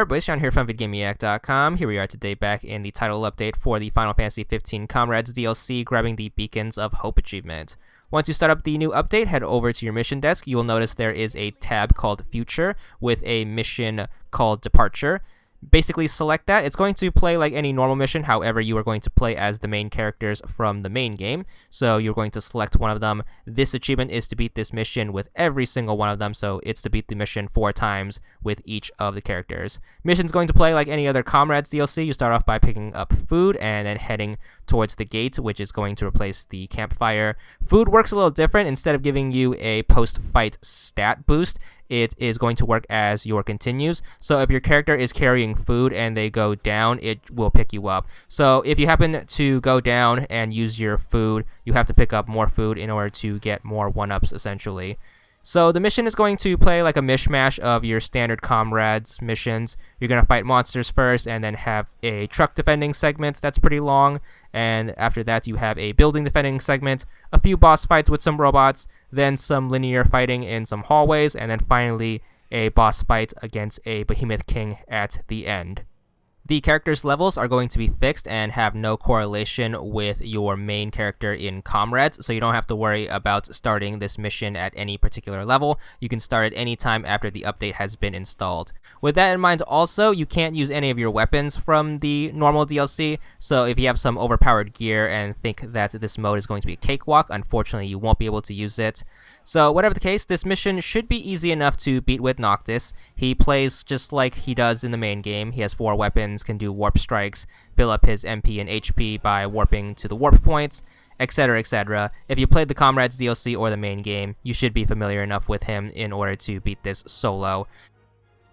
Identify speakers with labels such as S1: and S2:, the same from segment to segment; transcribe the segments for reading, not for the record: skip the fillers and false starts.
S1: Hey everybody, Sean here from VidGamiac.com. Here we are today back in the title update for the Final Fantasy 15 Comrades DLC, grabbing the Beacons of Hope achievement. Once you start up the new update, head over to your mission desk. You will notice there is a tab called Future with a mission called Departure. Basically select that. It's going to play like any normal mission, however you are going to play as the main characters from the main game. So you're going to select one of them. This achievement is to beat this mission with every single one of them, so it's to beat the mission 4 times with each of the characters. Mission's going to play like any other Comrades DLC. You start off by picking up food and then heading towards the gate, which is going to replace the campfire. Food works a little different. Instead of giving you a post-fight stat boost, it is going to work as your continues. So if your character is carrying food and they go down, it will pick you up. So if you happen to go down and use your food, you have to pick up more food in order to get more 1-ups essentially. So the mission is going to play like a mishmash of your standard Comrades missions. You're going to fight monsters first and then have a truck defending segment that's pretty long. And after that you have a building defending segment, a few boss fights with some robots, then some linear fighting in some hallways, and then finally a boss fight against a Behemoth King at the end. The characters' levels are going to be fixed and have no correlation with your main character in Comrades, so you don't have to worry about starting this mission at any particular level. You can start at any time after the update has been installed. With that in mind also, you can't use any of your weapons from the normal DLC, so if you have some overpowered gear and think that this mode is going to be a cakewalk, unfortunately you won't be able to use it. So whatever the case, this mission should be easy enough to beat with Ignace. He plays just like he does in the main game. He has 4 weapons, can do warp strikes, fill up his MP and HP by warping to the warp points, etc, etc. If you played the Comrades DLC or the main game, you should be familiar enough with him in order to beat this solo.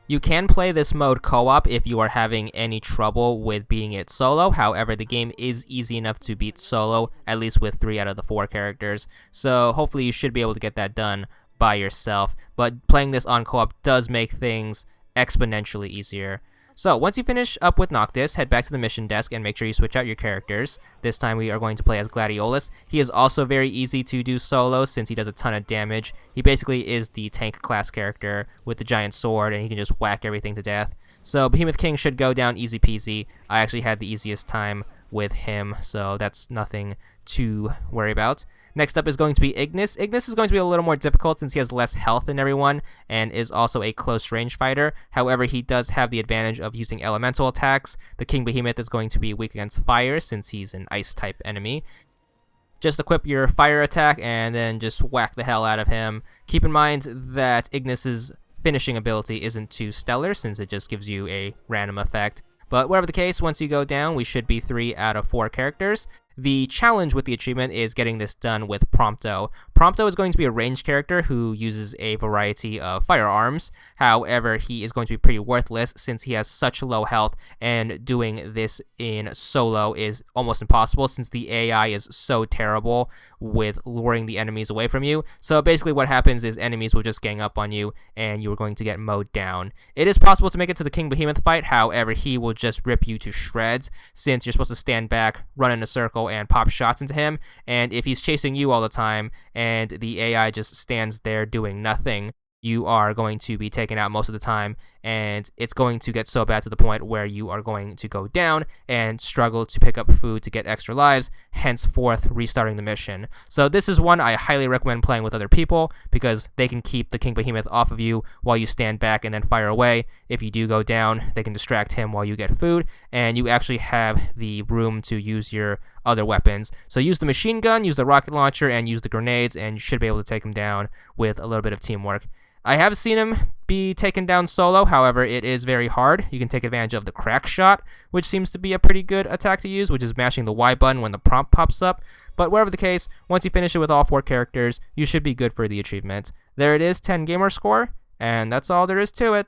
S1: You can play this mode co-op if you are having any trouble with beating it solo. However, the game is easy enough to beat solo, at least with 3 out of the 4 characters. So hopefully you should be able to get that done by yourself. But playing this on co-op does make things exponentially easier. So once you finish up with Ignace, head back to the mission desk and make sure you switch out your characters. This time we are going to play as Gladiolus. He is also very easy to do solo since he does a ton of damage. He basically is the tank class character with the giant sword, and he can just whack everything to death. So Behemoth King should go down easy peasy. I actually had the easiest time with him, so that's nothing to worry about. Next up is going to be Ignace. Ignace is going to be a little more difficult since he has less health than everyone and is also a close range fighter. However, he does have the advantage of using elemental attacks. The King Behemoth is going to be weak against fire since he's an ice type enemy. Just equip your fire attack and then just whack the hell out of him. Keep in mind that Ignace's finishing ability isn't too stellar since it just gives you a random effect. But whatever the case, once you go down, we should be 3 out of 4 characters. The challenge with the achievement is getting this done with Prompto. Prompto is going to be a ranged character who uses a variety of firearms. However, he is going to be pretty worthless since he has such low health, and doing this in solo is almost impossible since the AI is so terrible with luring the enemies away from you. So basically what happens is enemies will just gang up on you and you are going to get mowed down. It is possible to make it to the King Behemoth fight, however, he will just rip you to shreds since you're supposed to stand back, run in a circle, and pop shots into him, and if he's chasing you all the time and the AI just stands there doing nothing, you are going to be taken out most of the time, and it's going to get so bad to the point where you are going to go down and struggle to pick up food to get extra lives, henceforth restarting the mission. So this is one I highly recommend playing with other people because they can keep the King Behemoth off of you while you stand back and then fire away. If you do go down, they can distract him while you get food, and you actually have the room to use your other weapons. So use the machine gun, use the rocket launcher, and use the grenades, and you should be able to take him down with a little bit of teamwork. I have seen him be taken down solo, however, it is very hard. You can take advantage of the crack shot, which seems to be a pretty good attack to use, which is mashing the Y button when the prompt pops up. But whatever the case, once you finish it with all 4 characters, you should be good for the achievement. There it is, 10 gamer score, and that's all there is to it.